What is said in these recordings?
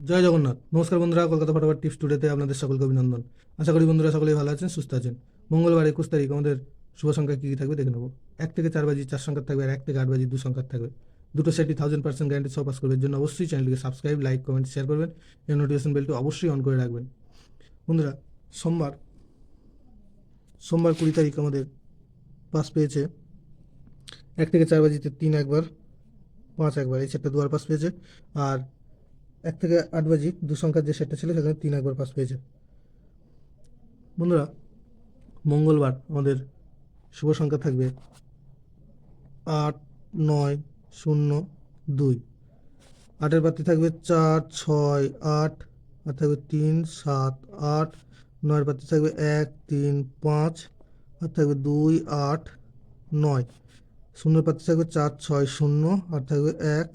জয় জগন্নাথ। নমস্কার বন্ধুরা, কলকাতা ফটাফট টিপস টুডেতে আপনাদের সকলকে অভিনন্দন। আশা করি বন্ধুরা সকলেই ভালো আছেন, সুস্থ আছেন। মঙ্গলবার 21 তারিখ আমাদের শুভ সংখ্যা কী কী থাকবে দেখে নেবো। 1 থেকে 4 বাজি 4 সংখ্যা থাকবে, আর 1 থেকে 8 বাজি 2 সংখ্যা থাকবে। দুটো সেটই 1000% গ্যারান্টি সহ পাস করবে। এর জন্য অবশ্যই চ্যানেলটিকে সাবস্ক্রাইব, লাইক, কমেন্ট, শেয়ার করবেন এবং নোটিফিকেশন বেলটি অবশ্যই অন করে রাখবেন। বন্ধুরা, সোমবার সোমবার 20 তারিখ আমাদের পাস পেয়েছে 1 থেকে 4 বাজিতে 3 একবার, 5 একবার, এই সেটটা দুবার পাস পেয়েছে। আর 1 থেকে 8 বাজি 2 সংখ্যার যে সেটটা ছিল সেখানে 3 একবার পাস পেয়েছে। বন্ধুরা, মঙ্গলবার আমাদের শুভ সংখ্যা থাকবে 8, 9, 0, 2। 8-এর পাত্রে থাকবে 4, 6, 8, আর থাকবে 3, 7, 8। 9-এর পাত্রে থাকবে 1, 3, 5, আর থাকবে 2, 8, 9। 0-এর পাত্রে থাকবে 4, 6, 0, আর থাকবে 1,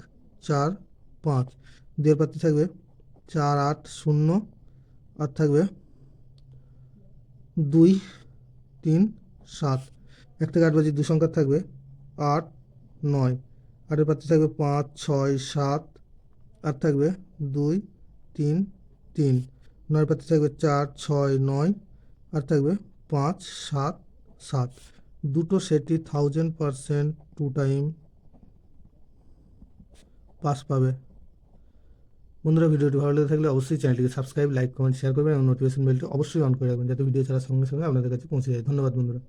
4, 5। 2-এর পাত্রে থাকবে 4, 8, 0, আর থাকবে 2, 3, 7। 1 থেকে 8 বাজি 2 সংখ্যা থাকবে 8, 9। 8-এর পাত্রে থাকবে 5, 6, 7, আর থাকবে 2, 3, 3। 9-এর পাত্রে থাকবে 4, 6, 9, আর থাকবে 5, 7, 7। দুটো সেটই 1000% 2 টাইম পাস পাবে। বন্ধুরা, ভিডিওটি ভালো লেগে থাকলে অবশ্যই চ্যানেলটিকে সাবস্ক্রাইব, লাইক, কমেন্ট, শেয়ার করবেন এবং নোটিফিকেশন বেলটি অবশ্যই অন করে রাখবেন যাতে ভিডিও ছাড়ার সঙ্গে সঙ্গে আপনাদের কাছে পৌঁছে যায়। ধন্যবাদ বন্ধুরা।